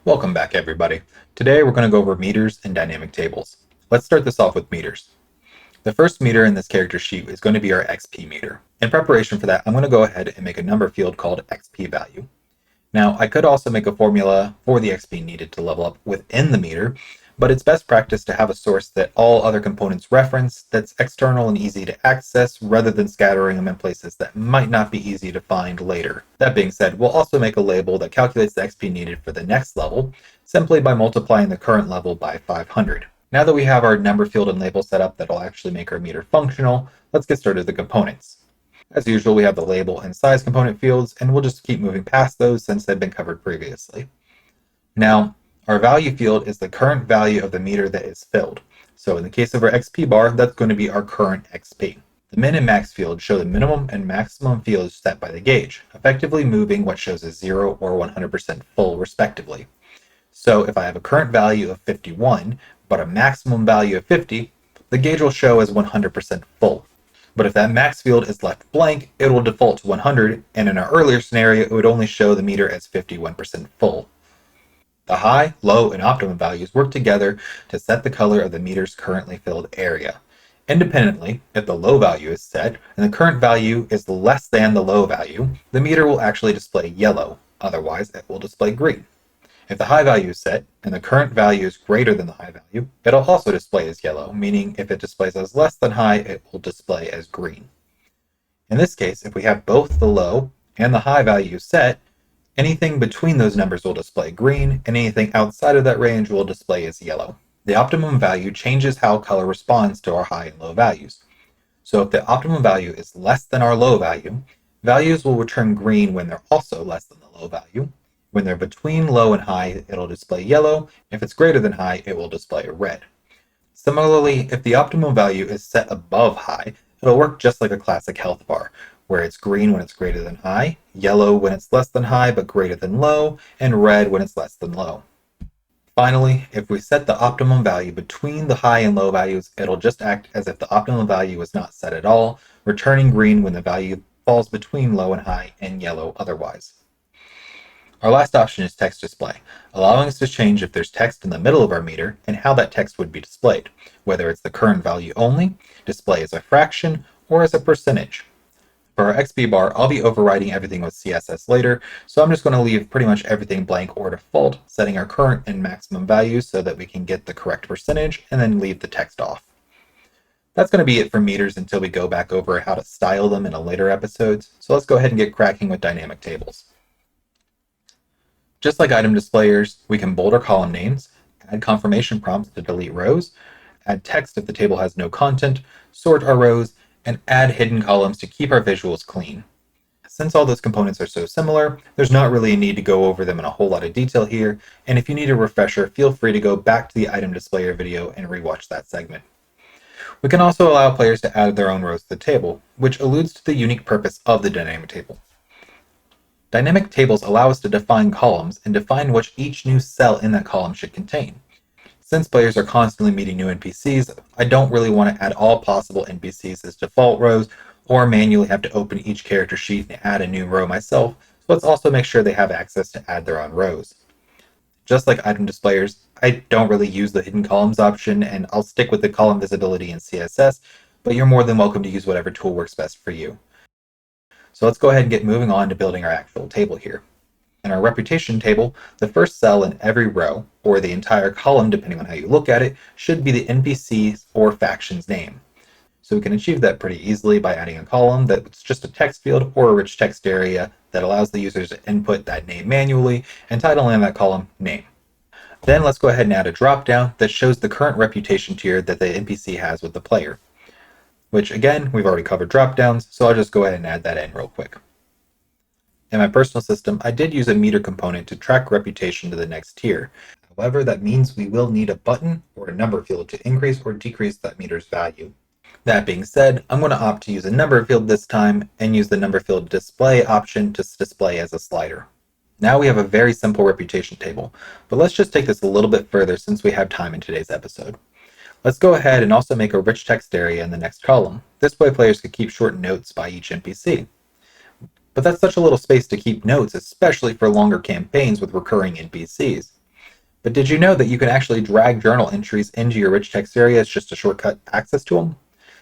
Welcome back, everybody. Today we're going to go over meters and dynamic tables. Let's start this off with meters. The first meter in this character sheet is going to be our XP meter. In preparation for that, I'm going to go ahead and make a number field called XP value. Now, I could also make a formula for the XP needed to level up within the meter, but it's best practice to have a source that all other components reference that's external and easy to access rather than scattering them in places that might not be easy to find later. That being said, we'll also make a label that calculates the XP needed for the next level simply by multiplying the current level by 500. Now that we have our number field and label set up that'll actually make our meter functional, let's get started with the components. As usual, we have the label and size component fields, and we'll just keep moving past those since they've been covered previously. Now, our value field is the current value of the meter that is filled. So in the case of our XP bar, that's going to be our current XP. The min and max fields show the minimum and maximum fields set by the gauge, effectively moving what shows as 0 or 100% full respectively. So if I have a current value of 51, but a maximum value of 50, the gauge will show as 100% full. But if that max field is left blank, it will default to 100, and in our earlier scenario, it would only show the meter as 51% full. The high, low, and optimum values work together to set the color of the meter's currently filled area. Independently, if the low value is set and the current value is less than the low value, the meter will actually display yellow, otherwise it will display green. If the high value is set and the current value is greater than the high value, it'll also display as yellow, meaning if it displays as less than high, it will display as green. In this case, if we have both the low and the high values set, anything between those numbers will display green, and anything outside of that range will display as yellow. The optimum value changes how color responds to our high and low values. So if the optimum value is less than our low value, values will return green when they're also less than the low value. When they're between low and high, it'll display yellow. If it's greater than high, it will display red. Similarly, if the optimum value is set above high, it'll work just like a classic health bar, where it's green when it's greater than high, yellow when it's less than high but greater than low, and red when it's less than low. Finally, if we set the optimum value between the high and low values, it'll just act as if the optimum value was not set at all, returning green when the value falls between low and high and yellow otherwise. Our last option is text display, allowing us to change if there's text in the middle of our meter and how that text would be displayed, whether it's the current value only, display as a fraction, or as a percentage. For our XP bar, I'll be overriding everything with CSS later, so I'm just going to leave pretty much everything blank or default, setting our current and maximum values so that we can get the correct percentage and then leave the text off. That's going to be it for meters until we go back over how to style them in a later episodes, so let's go ahead and get cracking with dynamic tables. Just like item displayers, we can bold our column names, add confirmation prompts to delete rows, add text if the table has no content, sort our rows, and add hidden columns to keep our visuals clean. Since all those components are so similar, there's not really a need to go over them in a whole lot of detail here, and if you need a refresher, feel free to go back to the item displayer video and rewatch that segment. We can also allow players to add their own rows to the table, which alludes to the unique purpose of the dynamic table. Dynamic tables allow us to define columns and define what each new cell in that column should contain. Since players are constantly meeting new NPCs, I don't really want to add all possible NPCs as default rows or manually have to open each character sheet and add a new row myself, so let's also make sure they have access to add their own rows. Just like item displayers, I don't really use the hidden columns option, and I'll stick with the column visibility in CSS, but you're more than welcome to use whatever tool works best for you. So let's go ahead and get moving on to building our actual table here. In our reputation table, the first cell in every row, or the entire column depending on how you look at it, should be the NPC's or faction's name. So we can achieve that pretty easily by adding a column that's just a text field or a rich text area that allows the users to input that name manually and titling that column name. Then let's go ahead and add a drop-down that shows the current reputation tier that the NPC has with the player. Which again, we've already covered drop-downs, so I'll just go ahead and add that in real quick. In my personal system, I did use a meter component to track reputation to the next tier. However, that means we will need a button or a number field to increase or decrease that meter's value. That being said, I'm going to opt to use a number field this time and use the number field display option to display as a slider. Now we have a very simple reputation table, but let's just take this a little bit further since we have time in today's episode. Let's go ahead and also make a rich text area in the next column. This way players could keep short notes by each NPC. But that's such a little space to keep notes, especially for longer campaigns with recurring NPCs. But did you know that you can actually drag journal entries into your rich text area as just a shortcut access to them?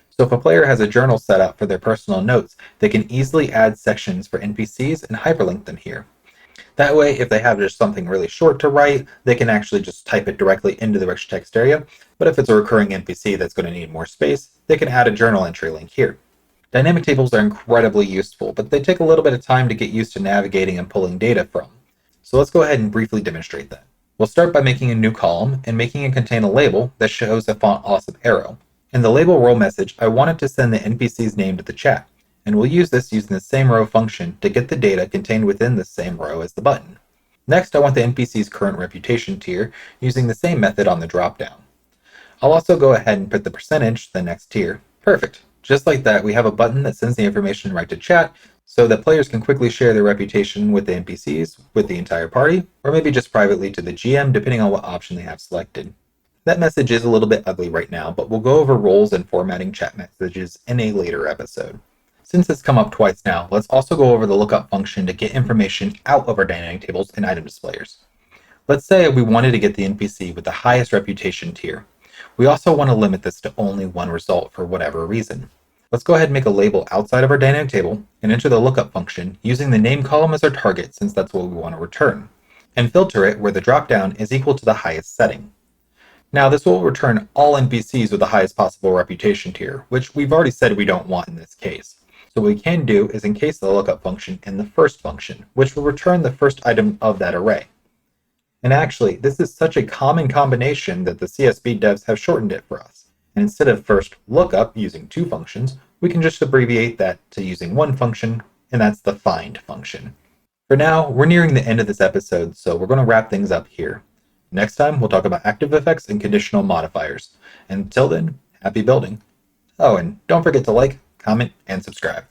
So if a player has a journal set up for their personal notes, they can easily add sections for NPCs and hyperlink them here. That way, if they have just something really short to write, they can actually just type it directly into the rich text area. But if it's a recurring NPC that's going to need more space, they can add a journal entry link here. Dynamic tables are incredibly useful, but they take a little bit of time to get used to navigating and pulling data from. So let's go ahead and briefly demonstrate that. We'll start by making a new column and making it contain a label that shows a font awesome arrow. In the label role message, I wanted to send the NPC's name to the chat, and we'll use this using the sameRow function to get the data contained within the same row as the button. Next, I want the NPC's current reputation tier using the same method on the dropdown. I'll also go ahead and put the percentage to the next tier. Perfect. Just like that, we have a button that sends the information right to chat so that players can quickly share their reputation with the NPCs, with the entire party, or maybe just privately to the GM depending on what option they have selected. That message is a little bit ugly right now, but we'll go over roles and formatting chat messages in a later episode. Since it's come up twice now, let's also go over the lookup function to get information out of our dynamic tables and item displayers. Let's say we wanted to get the NPC with the highest reputation tier. We also want to limit this to only one result for whatever reason. Let's go ahead and make a label outside of our dynamic table and enter the lookup function using the name column as our target since that's what we want to return, and filter it where the dropdown is equal to the highest setting. Now this will return all NPCs with the highest possible reputation tier, which we've already said we don't want in this case. So what we can do is encase the lookup function in the first function, which will return the first item of that array. And actually, this is such a common combination that the CSB devs have shortened it for us. And instead of first lookup using two functions, we can just abbreviate that to using one function, and that's the find function. For now, we're nearing the end of this episode, so we're going to wrap things up here. Next time, we'll talk about active effects and conditional modifiers. Until then, happy building. Oh, and don't forget to like, comment, and subscribe.